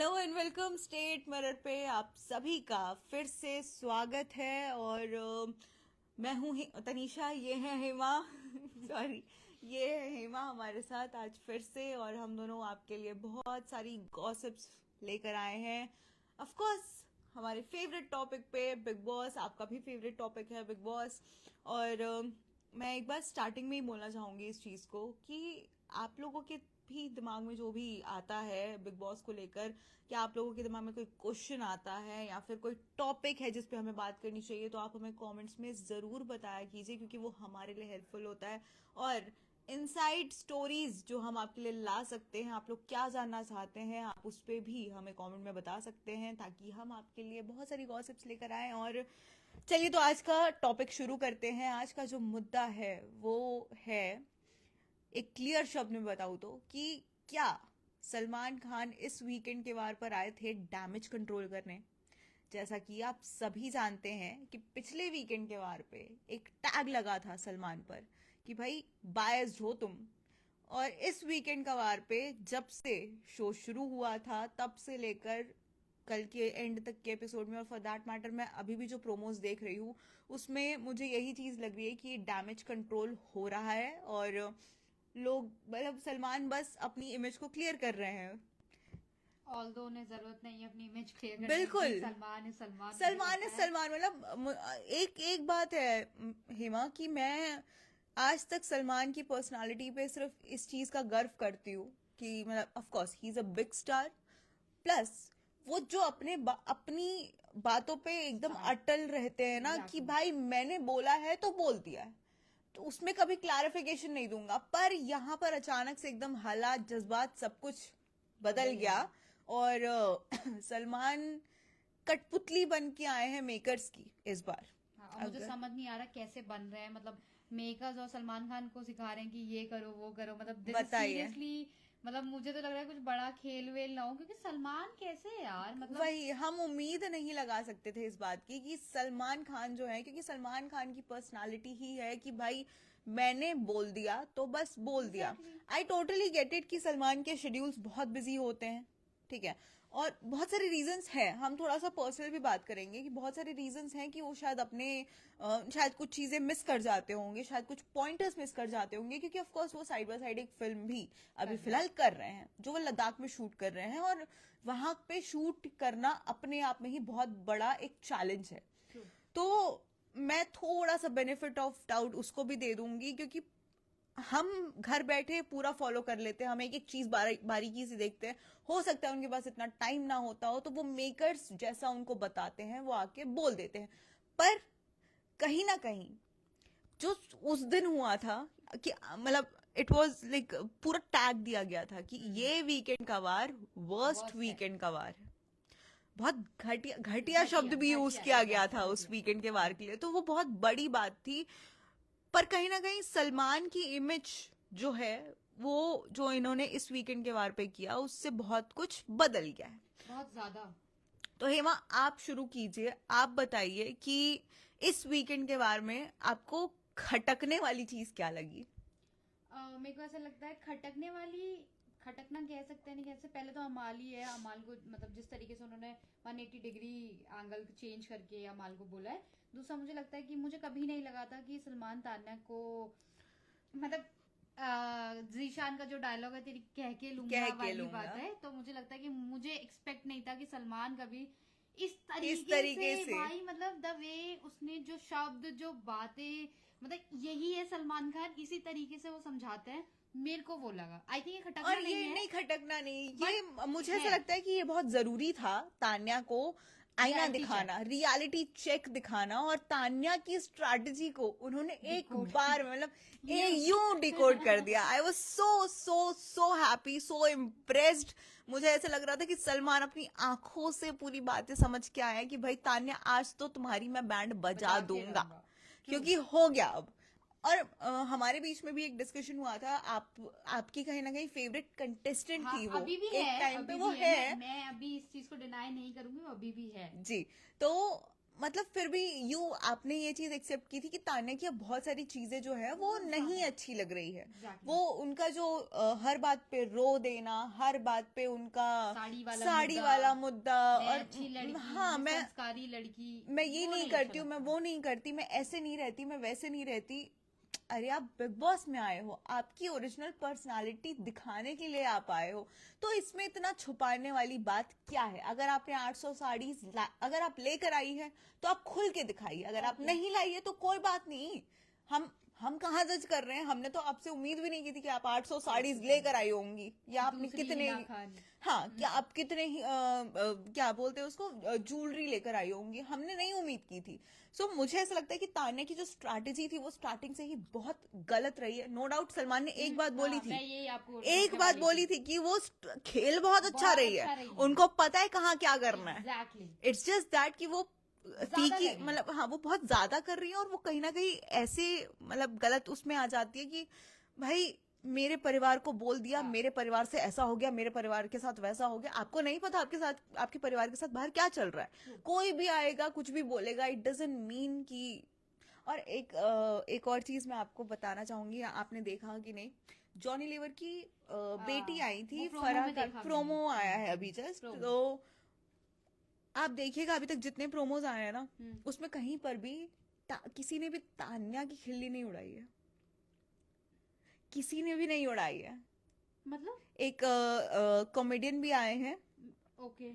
Hello and welcome state mirror पे आप सभी का फिर से स्वागत है। और मैं हूँ तनीषा, ये है हेमा सॉरी, ये है हेमा हमारे साथ आज फिर से। और हम दोनों आपके लिए बहुत सारी गॉसिप्स लेकर आए हैं। ऑफ कोर्स हमारे फेवरेट टॉपिक पे, बिग बॉस। आपका भी फेवरेट टॉपिक है बिग बॉस। और मैं एक बार स्टार्टिंग में ही बोलना चाहूंगी इस चीज़ को कि आप लोगों के भी दिमाग में जो भी आता है बिग बॉस को लेकर, क्या आप लोगों के दिमाग में कोई क्वेश्चन आता है या फिर कोई टॉपिक है जिस पे हमें बात करनी चाहिए, तो आप हमें कमेंट्स में ज़रूर बताया कीजिए, क्योंकि वो हमारे लिए हेल्पफुल होता है। और इनसाइड स्टोरीज जो हम आपके लिए ला सकते हैं, आप लोग क्या जानना चाहते हैं, आप उस पर भी हमें कमेंट में बता सकते हैं, ताकि हम आपके लिए बहुत सारी गॉसिप्स लेकर आए। और चलिए तो आज का टॉपिक शुरू करते हैं। आज का जो मुद्दा है वो है, एक क्लियर शब्द में बताऊं तो, कि क्या सलमान खान इस वीकेंड के वार पर आए थे डैमेज कंट्रोल करने। जैसा कि आप सभी जानते हैं कि पिछले वीकेंड के वार पे एक टैग लगा था सलमान पर कि भाई बायस्ड हो तुम। और इस वीकेंड का वार पे जब से शो शुरू हुआ था तब से लेकर कल के एंड तक के एपिसोड में, और फॉर दैट मैटर मैं अभी भी जो प्रोमोज देख रही हूँ उसमें मुझे यही चीज लग रही है कि डैमेज कंट्रोल हो रहा है। और लोग मतलब सलमान बस अपनी इमेज को क्लियर कर रहे हैं। ऑल्दो उन्हें जरूरत नहीं है अपनी इमेज क्लियर करने बिल्कुल, की। सलमान है सलमान, मुझे सलमान है पता है। सलमान। मतलब एक एक बात है हेमा, कि मैं आज तक सलमान की पर्सनालिटी पे सिर्फ इस चीज का गर्व करती हूँ कि मतलब of course he is a big star. Plus वो जो अपनी बातों पे एकदम Stand, अटल रहते हैं ना, कि exactly. भाई मैंने बोला है तो बोल दिया है, तो उसमें कभी क्लैरिफिकेशन नहीं दूंगा। पर यहाँ पर अचानक से एकदम हालात, जज्बात, सब कुछ बदल गया। और सलमान कठपुतली बन के आए हैं मेकर्स की इस बार। हाँ, और मुझे अगर समझ नहीं आ रहा कैसे बन रहे हैं। मतलब मेकर्स और सलमान खान को सिखा रहे हैं कि ये करो वो करो। मतलब दिस इज बताइए, सीरियसली, मतलब मुझे तो लग रहा है कुछ बड़ा खेल वेल ना हो, क्योंकि सलमान कैसे है यार। मतलब वही हम उम्मीद नहीं लगा सकते थे इस बात की कि सलमान खान जो है, क्योंकि सलमान खान की पर्सनालिटी ही है कि भाई मैंने बोल दिया तो बस बोल दिया। Exactly. I totally get it कि सलमान के शेड्यूल्स बहुत बिजी होते हैं, ठीक है। और बहुत सारे रीजंस हैं, हम थोड़ा सा पर्सनल भी बात करेंगे कि बहुत सारे रीजंस हैं कि वो शायद अपने शायद कुछ चीजें मिस कर जाते होंगे, शायद कुछ पॉइंटर्स मिस कर जाते होंगे, क्योंकि ऑफ कोर्स वो साइड बाय साइड एक फिल्म भी अभी फिलहाल कर रहे हैं जो वो लद्दाख में शूट कर रहे हैं। और वहां पे शूट करना अपने आप में ही बहुत बड़ा एक चैलेंज है। True. तो मैं थोड़ा सा बेनिफिट ऑफ डाउट उसको भी दे दूंगी, क्योंकि हम घर बैठे पूरा फॉलो कर लेते हैं, हम एक एक चीज बारीकी से देखते हैं। हो सकता है उनके पास इतना टाइम ना होता हो, तो वो मेकर्स जैसा उनको बताते हैं वो आके बोल देते हैं। पर कहीं ना कहीं जो उस दिन हुआ था कि मतलब इट वाज लाइक पूरा टैग दिया गया था कि ये वीकेंड का वार वर्स्ट वर्स्ट है। वीकेंड का वार है। बहुत घटिया घटिया शब्द भी यूज घटिया किया गया था उस घटिया। वीकेंड के वार के लिए, तो वो बहुत बड़ी बात थी। पर कहीं ना कहीं सलमान की इमेज जो है, वो जो इन्होंने इस वीकेंड के वार पे किया, उससे बहुत कुछ बदल गया है। बहुत ज्यादा। तो हेमा आप शुरू कीजिए, आप बताइए कि इस वीकेंड के वार में आपको खटकने वाली चीज क्या लगी। मेरे को ऐसा लगता है खटकने वाली, खटकना कह सकते हैं नहीं कह सकते। पहले तो अमाल ही है। अमाल को मतलब जिस तरीके से उन्होंने 180 डिग्री एंगल चेंज करके अमाल को बोला है। दूसरा मुझे लगता है कि मुझे कभी नहीं लगा था कि सलमान तान्या को, मतलब जीशान का जो डायलॉग है तेरी कह के लूंगा कह के वाली बात लूंगा है, तो मुझे लगता है कि मुझे एक्सपेक्ट नहीं था कि सलमान कभी इस इस तरीके तरीके से, से। भाई मतलब द वे उसने जो शब्द जो बातें, मतलब यही है सलमान खान, इसी तरीके से वो समझाते हैं। मेरे को वो लगा, आई थिंक ये खटकना और नहीं ये है नहीं खटकना नहीं, ये बट मुझे ऐसा है, लगता है कि ये बहुत जरूरी था तान्या को आईना रियलिटी चेक दिखाना, रियलिटी चेक दिखाना। और तान्या की स्ट्रैटेजी को उन्होंने एक डिकोड बार में मतलब यू यूं डिकोड कर दिया। I was so so so happy, so impressed. मुझे ऐसा लग रहा था कि सलमान अपनी आंखों से पूरी बातें समझ के आए हैं कि भाई तान्या आज तो तुम्हारी मैं बैंड बजा बजा के दूंगा, रहूंगा। ट्रू। क्योंकि हो गया अब। और हमारे बीच में भी एक डिस्कशन हुआ था, आपकी कहीं ना कहीं फेवरेट कंटेस्टेंट हाँ थी वो, अभी भी एक है, टाइम पे अभी वो भी है। है। मैं अभी इस चीज को डिनाई नहीं करूंगी, वो अभी भी है। जी। तो मतलब फिर भी आपने ये चीज एक्सेप्ट की थी कि तान्या की अब बहुत सारी चीजें जो है वो नहीं अच्छी लग रही है। Exactly. वो उनका जो हर बात पे रो देना, हर बात पे उनका साड़ी वाला मुद्दा, मैं और अच्छी लड़की, हाँ, मैं संस्कारी लड़की, मैं ये वो नहीं नहीं अच्छा करती हूँ, मैं लगता। वो नहीं करती, मैं ऐसे नहीं रहती, मैं वैसे नहीं रहती। अरे आप बिग बॉस में आए हो, आपकी ओरिजिनल पर्सनालिटी दिखाने के लिए आप आए हो, तो इसमें इतना छुपाने वाली बात क्या है? अगर आपने 800 साड़ी अगर आप लेकर आई है तो आप खुल के दिखाइए, अगर आप Okay. नहीं लाई है तो कोई बात नहीं। हम कहाँ जज कर रहे हैं? हमने तो आपसे उम्मीद भी नहीं की थी कि आप 800 साड़ीज लेकर आई होंगी, या आपने दूसरी कितने, हिना खान। हाँ, क्या आप कितने ही क्या बोलते हैं उसको, ज्वेलरी लेकर आई होंगी, हमने नहीं उम्मीद की थी। सो मुझे ऐसा लगता है कि तान्या की जो स्ट्रैटेजी थी वो स्टार्टिंग से ही बहुत गलत रही है। नो डाउट सलमान ने एक बात बोली हाँ, थी, मैं यही आपको एक रोकने बात वाली बोली थी कि वो खेल बहुत अच्छा रही है, रही है। उनको पता है कहाँ क्या करना है। एग्जैक्टली। इट्स जस्ट दैट कि वो ज्यादा फीकी, कर रही है। मतलब हाँ, वो बहुत ज्यादा कर रही है, और वो कहीं ना कहीं ऐसे मतलब गलत उसमें आ जाती है कि भाई मेरे परिवार को बोल दिया, हाँ। मेरे परिवार से ऐसा हो गया, मेरे परिवार के साथ वैसा हो गया। आपको नहीं पता आपके साथ, आपके परिवार के साथ बाहर क्या चल रहा है। कोई भी आएगा कुछ भी बोलेगा, इट डजंट मीन कि। और एक और चीज मैं आपको बताना चाहूंगी, आपने देखा कि नहीं, जॉनी लीवर की बेटी आई थी, वो promo फराह में का देखा प्रोमो मैंने। आया है अभी जस्ट, promo। तो आप देखिएगा अभी तक जितने प्रोमोज आए हैं ना, हम्म। उसमें कहीं पर भी किसी ने भी तान्या की खिल्ली नहीं उड़ाई है, किसी ने भी नहीं उड़ाई है। मतलब एक कॉमेडियन भी आए हैं, ओके।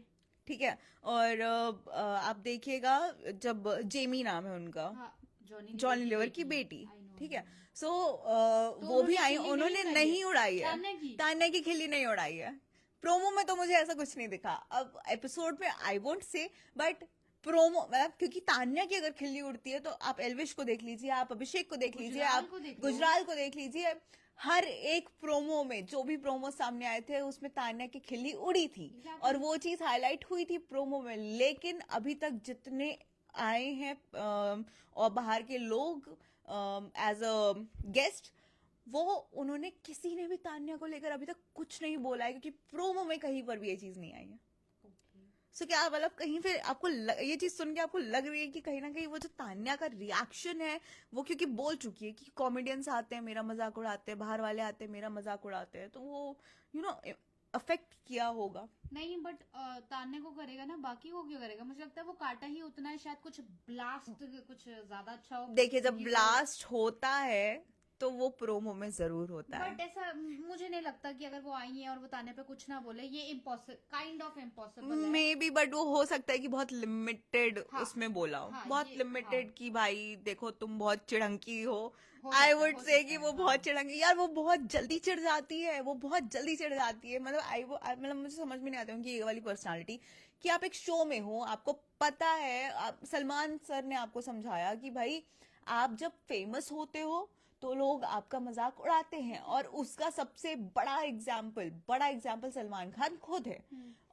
ठीक है, और आप देखिएगा, जब जेमी नाम है उनका, हाँ, जॉनी लीवर की बेटी, ठीक है। सो तो वो भी उन्होंने आई, खिल्ली उन्होंने नहीं नहीं उड़ाई है, तान्या की। तान्या की खिल्ली नहीं उड़ाई है। प्रोमो में तो मुझे ऐसा कुछ नहीं दिखा, अब एपिसोड में I won't say, but promo मतलब, क्योंकि तान्या की अगर खिल्ली उड़ती है तो आप एलविश को देख लीजिए, आप अभिषेक को देख लीजिए, गुजराल आप को देख लो। गुजराल को देख लीजिए, हर एक प्रोमो में जो भी प्रोमो सामने आए थे उसमें तान्या की खिल्ली उड़ी थी, Exactly. और वो चीज हाईलाइट हुई थी प्रोमो में। लेकिन अभी तक जितने आए हैं और बाहर के लोग एज अ गेस्ट, वो उन्होंने किसी ने भी तान्या को लेकर अभी तक कुछ नहीं बोला है, क्योंकि प्रोमो में कहीं पर भी ये चीज नहीं आई है। सो क्या मतलब कहीं फिर आपको ये चीज सुन के आपको लग रही है कि कहीं ना कहीं वो जो तान्या का रिएक्शन है, वो क्योंकि बोल चुकी है कि कॉमेडियंस आते हैं मेरा मजाक उड़ाते हैं, बाहर वाले आते हैं मेरा मजाक उड़ाते हैं, तो वो अफेक्ट किया होगा। नहीं, बट तान्या को करेगा ना, बाकी को क्यों करेगा? मुझे लगता है वो काटा ही उतना है, शायद कुछ ब्लास्ट कुछ ज्यादा अच्छा हो। देखिए, जब ब्लास्ट होता है तो वो प्रोमो में जरूर होता है, बट ऐसा मुझे नहीं लगता कि अगर वो आई है और वो तान्या पे कुछ ना बोले, ये इम्पॉसिबल, काइंड ऑफ इम्पॉसिबल है। मे बी, बट वो हो सकता है कि बहुत लिमिटेड हाँ, उसमें बोला हो, हाँ, बहुत ये, लिमिटेड, हाँ, कि भाई देखो तुम बहुत चिड़ंकी हो। हो आई सकता है, वुड हो से सकता कि है, वो हाँ। बहुत चिड़ंगी, यार वो बहुत जल्दी चिढ़ जाती है, वो बहुत जल्दी चिढ़ जाती है, मतलब मतलब मुझे समझ में नहीं आता उनकी ये वाली पर्सनालिटी, कि आप एक शो में हो, आपको पता है, सलमान सर ने आपको समझाया कि भाई आप जब फेमस होते हो तो लोग आपका मजाक उड़ाते हैं, और उसका सबसे बड़ा एग्जाम्पल सलमान खान खुद है,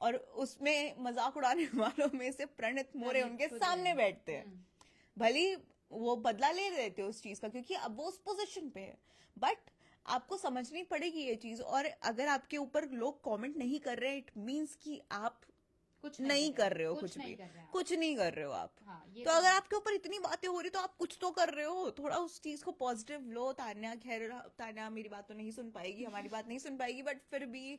और उसमें मजाक उड़ाने वालों में से प्रणीत मोरे उनके खुद सामने है। बैठते हैं। भले वो बदला ले रहे थे उस चीज का, क्योंकि अब वो उस पोजीशन पे है, बट आपको समझनी पड़ेगी ये चीज। और अगर आपके ऊपर लोग कमेंट नहीं कर रहे, इट मींस कि आप कुछ नहीं कर रहे हो, कुछ कुछ नहीं भी कर रहे हैं आप। कुछ नहीं कर रहे हो आप। हाँ, ये तो अगर आपके ऊपर इतनी बातें हो रही तो आप कुछ तो कर रहे हो, थोड़ा उस चीज को पॉजिटिव लो। तान्या, खैर तान्या मेरी बात तो नहीं सुन पाएगी, हमारी बात नहीं सुन पाएगी, बट फिर भी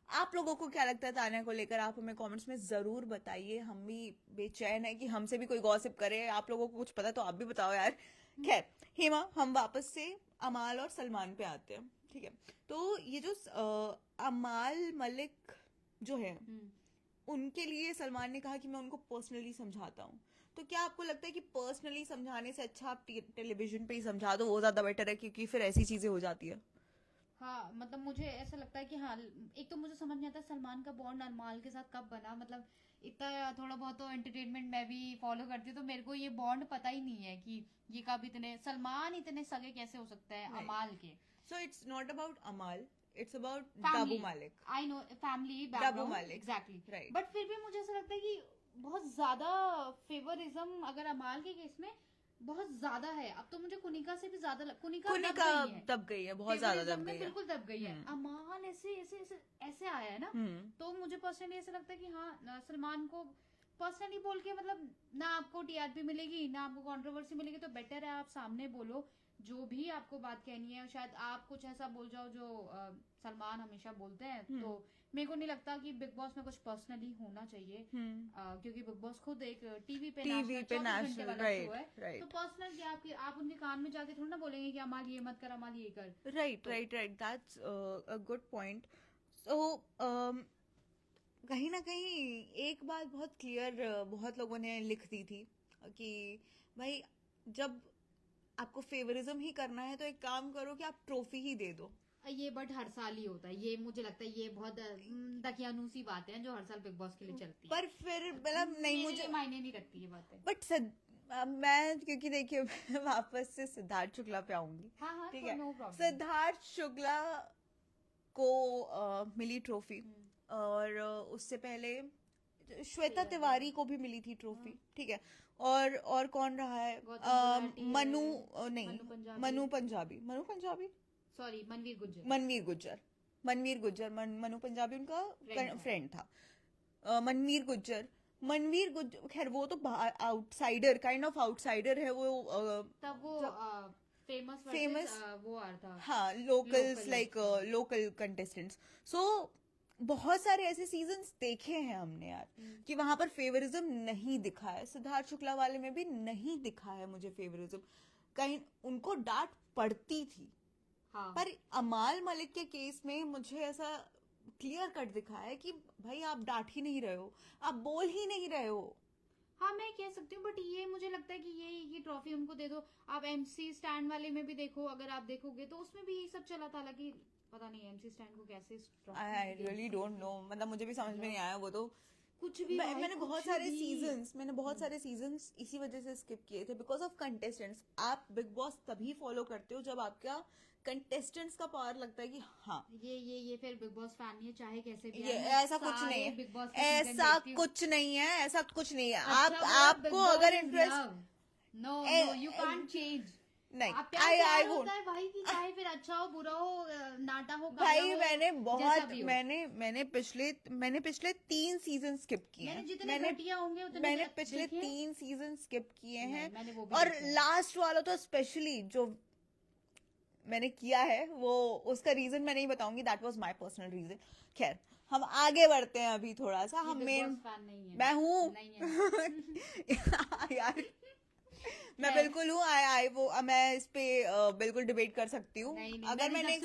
आप लोगों को क्या लगता है तान्या को लेकर, आप हमें कमेंट्स में जरूर बताइए। हम भी बेचैन है कि हमसे भी कोई गॉसिप करे, आप लोगों को कुछ पता तो आप भी बताओ यार। खैर हेमा, हम वापस से अमाल और सलमान पे आते हैं, ठीक है। तो ये जो अमाल मलिक जो है, उनके लिए सलमान ने कहा कि मैं उनको पर्सनली समझाता हूँ, तो क्या आपको लगता है कि पर्सनली समझाने से अच्छा आप टेलीविजन पे ही समझा दो, वो ज्यादा बेटर है, क्योंकि फिर ऐसी चीजें हो जाती है। हाँ, मतलब मुझे ऐसा लगता है कि हाँ, एक तो मुझे समझ नहीं आता सलमान का बॉन्ड अरमाल के साथ कब बना। मतलब इतना थोड़ा बहुत तो एंटरटेनमेंट मैं भी फॉलो करती हूँ, तो मेरे को ये बॉन्ड पता ही नहीं है कि ये कब सलमान इतने सगे कैसे हो सकता है अमाल के। So it's not about Amaal, it's about family, Dabboo Malik. I know, family Dabboo background, Malik, exactly. Right. But फिर भी मुझे ऐसा लगता है कि बहुत ज्यादा फेवरिज्म अगर अमाल के केस में बहुत ज्यादा है। अब तो मुझे कुनिका से भी ज्यादा कुनिका दब गई है, बहुत ज्यादा दब गई है, बिल्कुल दब गई है। अमाल ऐसे ऐसे ऐसे ऐसे आया है ना, तो मुझे पर्सनली ऐसा लगता है कि हाँ, सलमान को पर्सनली बोल के मतलब ना आपको टीआरपी मिलेगी ना आपको कंट्रोवर्सी मिलेगी, तो बेटर है आप सामने बोलो जो भी आपको बात कहनी है। शायद आप कुछ ऐसा बोल जाओ जो सलमान हमेशा बोलते हैं, तो मेरे को नहीं लगता कि बिग बॉस में कुछ पर्सनली होना चाहिए, क्योंकि बिग बॉस खुद एक टीवी पे टीवी पे 24 घंटे नेशनल, वाला शो है। राइट तो पर्सनल क्या आप उनके कान में जाके थोड़ा ना बोलेंगे कि अमाल ये मत कर, अमाल ये कर। Right right right, that's a good point. So कहीं ना कहीं एक बात बहुत क्लियर बहुत लोगों ने लिख दी थी कि भाई जब आपको फेवरिज्म ही करना है तो एक काम करो कि आप ट्रॉफी ही दे दो। ये बट हर साल ही होता है, ये मुझे लगता है ये बहुत दकियानूसी बातें हैं जो हर साल बिग बॉस के लिए चलती है। पर फिर मतलब नहीं, मेरे मुझे लिए मायने नहीं रखती ये बातें। बट मैं क्योंकि देखिए मैं वापस से सिद्धार्थ शुक्ला पे आऊंगी। हाँ हाँ, ठीक तो है, नो प्रॉब्लम। सिद्धार्थ शुक्ला को मिली ट्रॉफी, और उससे पहले श्वेता तिवारी को भी मिली थी ट्रॉफी। ठीक है, और कौन रहा है? मनु नहीं, मनु पंजाबी सॉरी, मनवीर गुज्जर। मनु पंजाबी उनका फ्रेंड था। मनवीर गुज्जर, खैर वो तो आउटसाइडर, काइंड ऑफ आउटसाइडर है वो। तब वो फेमस वो आ रहा था। हाँ, लोकल्स, लाइक लोकल कंटेस्टेंट्स। सो बहुत सारे ऐसे सीजन्स देखे हैं हमने यार कि वहां पर फेवरिज्म नहीं दिखा है। सिद्धार्थ शुक्ला वाले में भी नहीं दिखा है मुझे फेवरिज्म, कहीं उनको डांट पड़ती थी। हाँ। पर अमाल मलिक के केस में मुझे ऐसा क्लियर कट दिखा है कि भाई आप डांट ही नहीं रहे हो, आप बोल ही नहीं रहे हो। हाँ, मैं कह सकती हूँ, बट ये मुझे लगता है कि ये ट्रॉफी उनको दे दो। आप एमसी स्टैंड वाले में भी देखो, अगर आप देखोगे तो उसमें भी यही सब चला था। हालांकि पता नहीं एमसी स्टैंड को कैसे आई रियली डोंट नो, मतलब मुझे भी समझ में नहीं आया वो तो। कुछ भी मैंने बहुत सारे सीजन्स इसी वजह से स्किप किए थे, बिकॉज ऑफ कंटेस्टेंट्स। आप बिग बॉस तभी फॉलो करते हो जब आपका कंटेस्टेंट्स का पावर लगता है कि हाँ ये फिर बिग बॉस फैन नहीं है, चाहे कैसे भी ये है। ऐसा कुछ नहीं है, बिग बॉस ऐसा कुछ नहीं है, ऐसा कुछ नहीं है। अच्छा, आपको अगर interest no you can't change नहीं, आप प्यार होता है भाई की, चाहे फिर अच्छा हो बुरा हो नाटा हो भाई। हो, मैंने पिछले 3 सीजन स्किप किए हैं। मैंने पिछले 3 सीजन स्किप किए हैं, और लास्ट वाला तो स्पेशली जो मैंने किया है वो, उसका रीजन मैं नहीं बताऊंगी, that was my personal reason. खैर हम आगे बढ़ते हैं अभी थोड़ा सा। हम मैं हूँ यार, मैं बिल्कुल हूँ। मैं इस पे बिल्कुल डिबेट कर सकती हूँ। अगर मैंने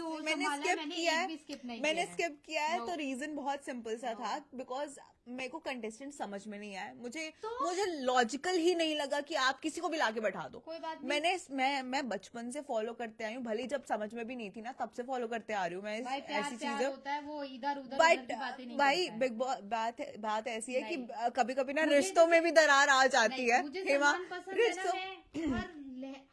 स्किप किया है तो रीजन बहुत सिंपल सा था, बिकॉज मेरे को कंटेस्टेंट समझ में नहीं आया। मुझे लॉजिकल ही नहीं लगा कि आप किसी को भी लाके बैठा दो। कोई बात नहीं। मैं बचपन से फॉलो करते आई हूँ, भले ही जब समझ में भी नहीं थी ना तब से फॉलो करते आ रही हूँ मैं ऐसी चीजें। बट भाई बिग बॉस बात ऐसी है कि कभी कभी ना रिश्तों में भी दरार आ जाती है।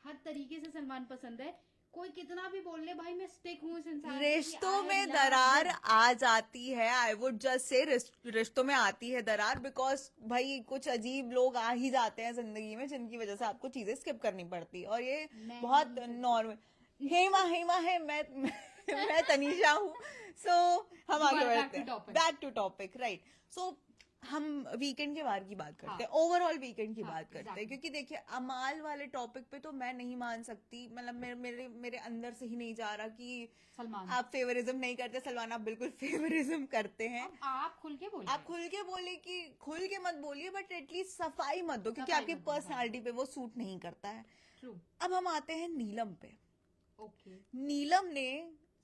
हर तरीके से सलमान पसंद है, कोई कितना भी बोल ले भाई, मैं स्टिक हूँ इस इंसान। रिश्तों में दरार आ जाती है, आई वुड जस्ट से रिश्तों में आती है दरार, बिकॉज भाई कुछ अजीब लोग आ ही जाते हैं जिंदगी में जिनकी वजह से आपको चीजें स्किप करनी पड़ती है, और ये बहुत नॉर्मल। हेमा है, मैं तनीषा हूँ। सो हम आगे बढ़ते हैं, बैक टू टॉपिक, राइट। सो हम वीकेंड के बारे की बात करते हैं, ओवरऑल वीकेंड की बात करते हैं, क्योंकि देखिए अमाल वाले टॉपिक पे तो मैं नहीं मान सकती, मतलब मेरे अंदर से ही नहीं जा रहा कि सलमान आप फेवरिज्म नहीं करते। सलमान आप बिल्कुल फेवरिज्म करते हैं। आप खुल के बोले कि खुल के मत बोलिए, बट एटलीस्ट सफाई मत दो, क्योंकि आपकी पर्सनालिटी पे वो सूट नहीं करता है। अब हम आते हैं नीलम पे। नीलम ने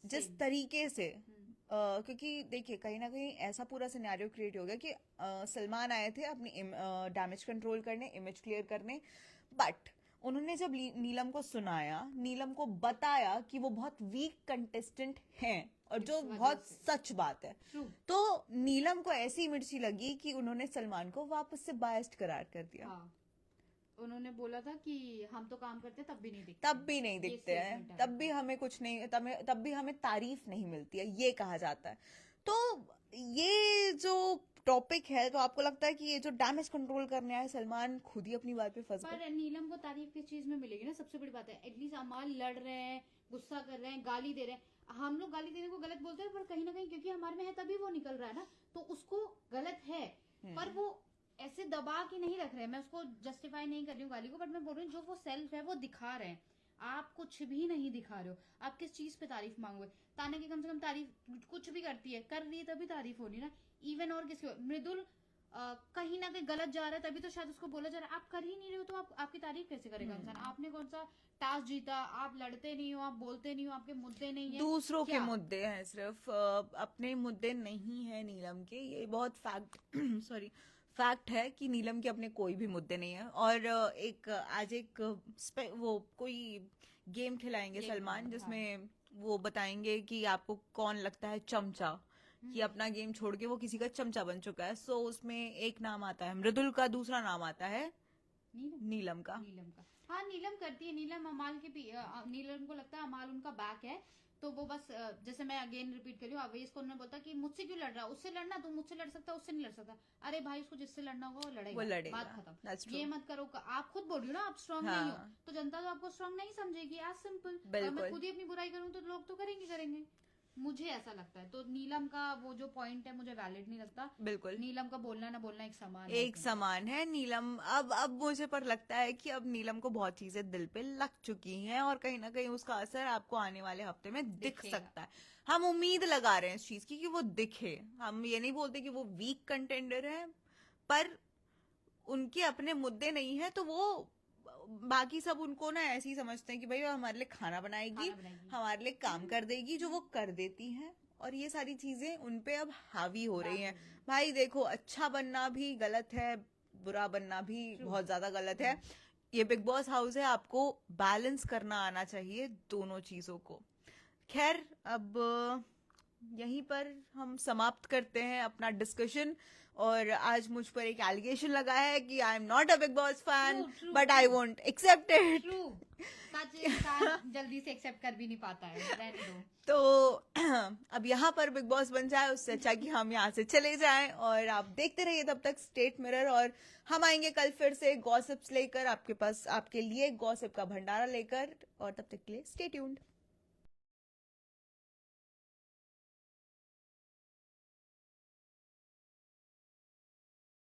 जिस तरीके से क्योंकि देखिए कहीं ना कहीं ऐसा पूरा सिनेरियो क्रिएट हो गया कि सलमान आए थे अपनी डैमेज कंट्रोल करने, इमेज क्लियर करने, बट उन्होंने जब नीलम को सुनाया, नीलम को बताया कि वो बहुत वीक कंटेस्टेंट हैं, और जो बहुत सच बात है, तो नीलम को ऐसी मिर्ची लगी कि उन्होंने सलमान को वापस से बायस्ड करार कर दिया। उन्होंने बोला था कि हम तो काम करते तब भी नहीं दिखते हैं, तब भी हमें कुछ नहीं, तब भी हमें तारीफ नहीं मिलती है, ये कहा जाता है। तो ये जो टॉपिक है, तो आपको लगता है कि ये जो डैमेज कंट्रोल करने आए सलमान खुद ही अपनी बात पे फंस गए? पर नीलम को तारीफ किस चीज में मिलेगी ना, सबसे बड़ी बात है। एटलीस्ट अमाल लड़ रहे हैं, गुस्सा कर रहे हैं, गाली दे रहे हैं। हम लोग गाली देने को गलत बोलते हैं, पर कहीं ना कहीं क्योंकि हमारे में है तभी वो निकल रहा है ना, तो उसको गलत है। पर वो ऐसे दबा के नहीं रख रहे हैं। मैं उसको जस्टिफाई नहीं कर रही हूँ गाली को, बट मैं बोल रही हूँ जो वो सेल्फ है वो दिखा रहे हैं। आप कुछ भी नहीं दिखा रहे हो, आप किस चीज पे तारीफ मांगोगे? ताना की कम से कम तारीफ कुछ भी करती है, कर रही है तभी तारीफ हो रही है ना। इवन और किसी मृदुल कहीं ना कहीं गलत जा रहा है तभी तो शायद उसको बोला जा रहा है। आप कर ही नहीं रहे हो तो आप आपकी तारीफ कैसे करेगा इंसान? आपने कौन सा टास्क जीता? आप लड़ते नहीं हो, आप बोलते नहीं हो, आपके मुद्दे नहीं है दूसरों के क्या? मुद्दे हैं सिर्फ, अपने मुद्दे नहीं है नीलम के। ये बहुत फैक्ट सॉरी फैक्ट है कि नीलम के अपने कोई भी मुद्दे नहीं है। और आज एक वो कोई गेम खिलाएंगे Game सलमान, खेलेंगे, जिसमें वो बताएंगे कि आपको कौन लगता है चमचा, कि अपना गेम छोड़ के वो किसी का चमचा बन चुका है। सो उसमें एक नाम आता है मृदुल का, दूसरा नाम आता है नीलम का। नीलम का। हाँ, नीलम करती है। नीलम अमाल के नीलम को लगता है अमाल उनका बैक है, तो वो बस जैसे मैं अगेन रिपीट कर रही हूँ, अवैस को उन्होंने बोलता कि मुझसे क्यों लड़ रहा है, उससे लड़ना, तुम मुझसे लड़ सकता, उससे नहीं लड़ सकता। अरे भाई, उसको जिससे लड़ना होगा वो लड़ेगा, बात That's खत्म। true. ये मत करो, आप खुद बोल रही हो ना आप स्ट्रांग हाँ। नहीं हो, तो जनता तो आपको स्ट्रांग नहीं समझेगी, एज सिंपल। और मैं बिल्कुल। खुद ही अपनी बुराई करूँ तो लोग तो करेंगे। मुझे ऐसा लगता है। तो नीलम का वो जो पॉइंट है मुझे वैलिड नहीं लगता। बिल्कुल नीलम का बोलना ना बोलना एक समान है। एक समान है। नीलम अब मुझे पर लगता है कि अब नीलम को बहुत चीजें दिल पे लग चुकी हैं, और कहीं ना कहीं उसका असर आपको आने वाले हफ्ते में दिख दिखेगा। सकता है। हम उम्मीद लगा रहे हैं इस चीज की कि वो दिखे। हम ये नहीं बोलते कि वो वीक कंटेंडर है, पर उनके अपने मुद्दे नहीं है, तो वो बाकी सब उनको ना ऐसे ही समझते हैं कि भाई वो हमारे लिए खाना बनाएगी, हमारे लिए काम कर देगी, जो वो कर देती हैं। और ये सारी चीजें उनपे अब हावी हो रही हैं। भाई देखो, अच्छा बनना भी गलत है, बुरा बनना भी बहुत ज्यादा गलत है। ये बिग बॉस हाउस है, आपको बैलेंस करना आना चाहिए दोनों चीजों को। खैर, अब यहीं पर हम समाप्त करते हैं अपना डिस्कशन। और आज मुझ पर एक एलिगेशन लगा है कि I am not a Bigg Boss fan, but I won't accept it. सच इंसान जल्दी से एक्सेप्ट कर भी नहीं पाता है, रहने दो। तो अब यहाँ पर बिग बॉस बन जाए, उससे अच्छा कि हम यहाँ से चले जाएं। और आप देखते रहिए तब तक स्टेट मिरर, और हम आएंगे कल फिर से गॉसिप्स लेकर आपके पास, आपके लिए गॉसिप का भंडारा लेकर। और तब तक के लिए स्टे ट्यून्ड।